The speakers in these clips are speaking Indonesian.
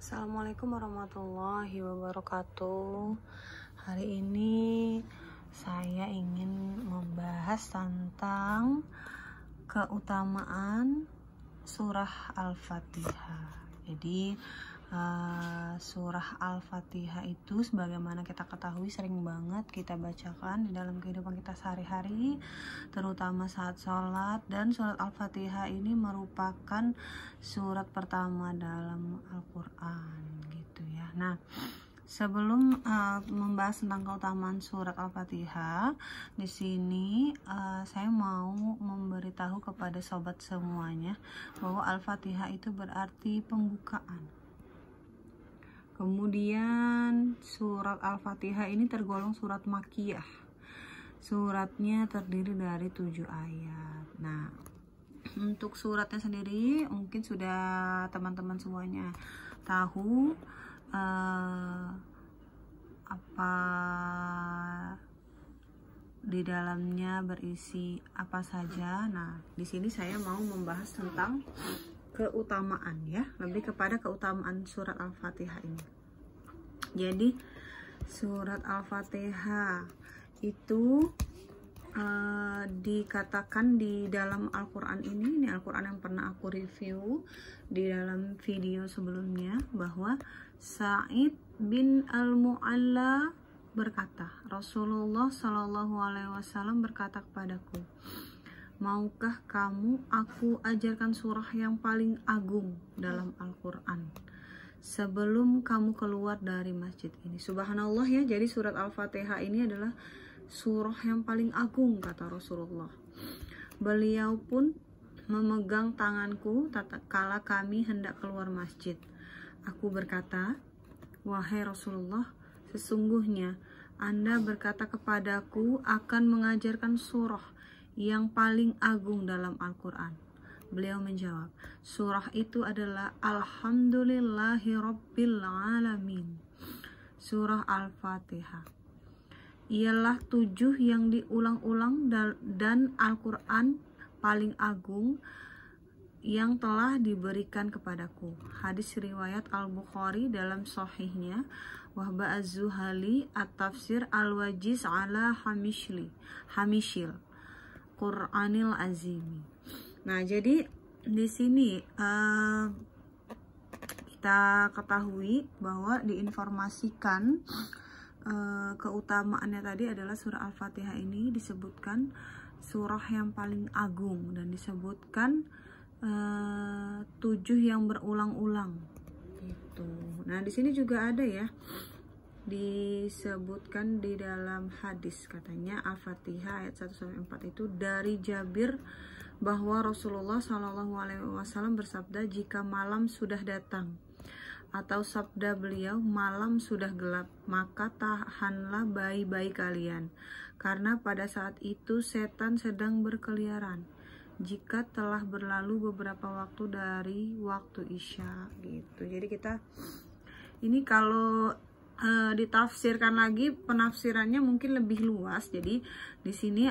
Assalamualaikum warahmatullahi wabarakatuh. Hari ini saya ingin membahas tentang keutamaan surah Al-Fatihah. Jadi surah Al-Fatihah itu sebagaimana kita ketahui sering banget kita bacakan di dalam kehidupan kita sehari-hari, terutama saat sholat. Dan surat Al-Fatihah ini merupakan surat pertama dalam Al-Quran gitu ya. Nah, sebelum membahas tentang keutamaan surat Al-Fatihah, di sini saya mau memberitahu kepada sobat semuanya bahwa Al-Fatihah itu berarti pembukaan. Kemudian surat Al-Fatihah ini tergolong surat Makkiyah. Suratnya terdiri dari 7 ayat. Nah, untuk suratnya sendiri mungkin sudah teman-teman semuanya tahu apa di dalamnya berisi apa saja. Nah, di sini saya mau membahas tentang keutamaan ya, lebih kepada keutamaan surat Al-Fatihah ini. Jadi surat Al-Fatihah itu dikatakan di dalam Al-Quran ini Al-Quran yang pernah aku review di dalam video sebelumnya, bahwa Sa'id bin Al-Mu'alla berkata, Rasulullah Shallallahu Alaihi Wasallam berkata kepadaku, maukah kamu aku ajarkan surah yang paling agung dalam Al-Quran sebelum kamu keluar dari masjid ini? Subhanallah ya, jadi surat Al-Fatihah ini adalah surah yang paling agung kata Rasulullah. Beliau pun memegang tanganku tatkala kami hendak keluar masjid. Aku berkata, wahai Rasulullah, sesungguhnya Anda berkata kepadaku akan mengajarkan surah yang paling agung dalam Al-Quran. Beliau menjawab, surah itu adalah Alhamdulillahirabbil alamin. Surah Al-Fatihah ialah 7 yang diulang-ulang dan Al-Quran paling agung yang telah diberikan kepadaku. Hadis riwayat Al-Bukhari dalam sahihnya. Wahba Az-Zuhali At-Tafsir Al-Wajiz ala Hamishil Qur'anil Azimi. Nah, jadi di sini kita ketahui bahwa diinformasikan keutamaannya tadi adalah surah Al-Fatihah ini disebutkan surah yang paling agung dan disebutkan 7 yang berulang-ulang gitu. Nah, di sini juga ada ya, disebutkan di dalam hadis, katanya Al-Fatihah ayat 1-4 itu dari Jabir bahwa Rasulullah Shallallahu Alaihi Wasallam bersabda, jika malam sudah datang, atau sabda beliau, malam sudah gelap, maka tahanlah bayi-bayi kalian, karena pada saat itu setan sedang berkeliaran jika telah berlalu beberapa waktu dari waktu Isya gitu. Jadi kita ini kalau ditafsirkan lagi, penafsirannya mungkin lebih luas. Jadi di sini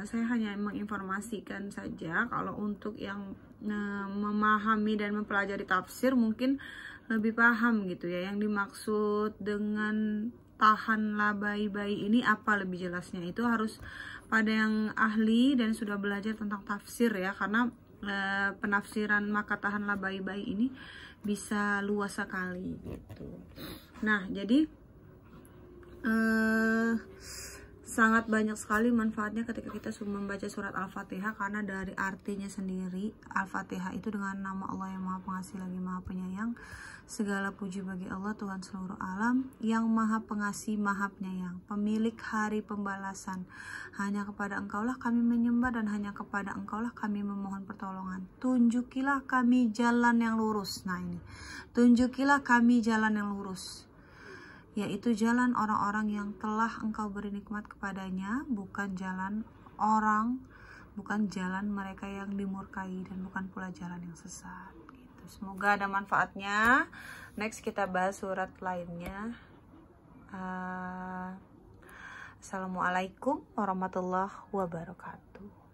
saya hanya menginformasikan saja. Kalau untuk yang memahami dan mempelajari tafsir mungkin lebih paham gitu ya, yang dimaksud dengan tahanlah bayi-bayi ini apa lebih jelasnya itu harus pada yang ahli dan sudah belajar tentang tafsir ya, karena penafsiran maka tahanlah bayi-bayi ini bisa luas sekali gitu. Nah, jadi sangat banyak sekali manfaatnya ketika kita membaca surat Al-Fatihah, karena dari artinya sendiri Al-Fatihah itu dengan nama Allah yang Maha Pengasih lagi Maha Penyayang. Segala puji bagi Allah Tuhan seluruh alam yang Maha Pengasih Maha Penyayang, pemilik hari pembalasan. Hanya kepada Engkaulah kami menyembah dan hanya kepada Engkaulah kami memohon pertolongan. Tunjukilah kami jalan yang lurus. Nah ini, tunjukilah kami jalan yang lurus, yaitu jalan orang-orang yang telah Engkau beri nikmat kepadanya, bukan jalan orang, bukan jalan mereka yang dimurkai, dan bukan pula jalan yang sesat gitu. Semoga ada manfaatnya. Next kita bahas surat lainnya. Assalamualaikum warahmatullahi wabarakatuh.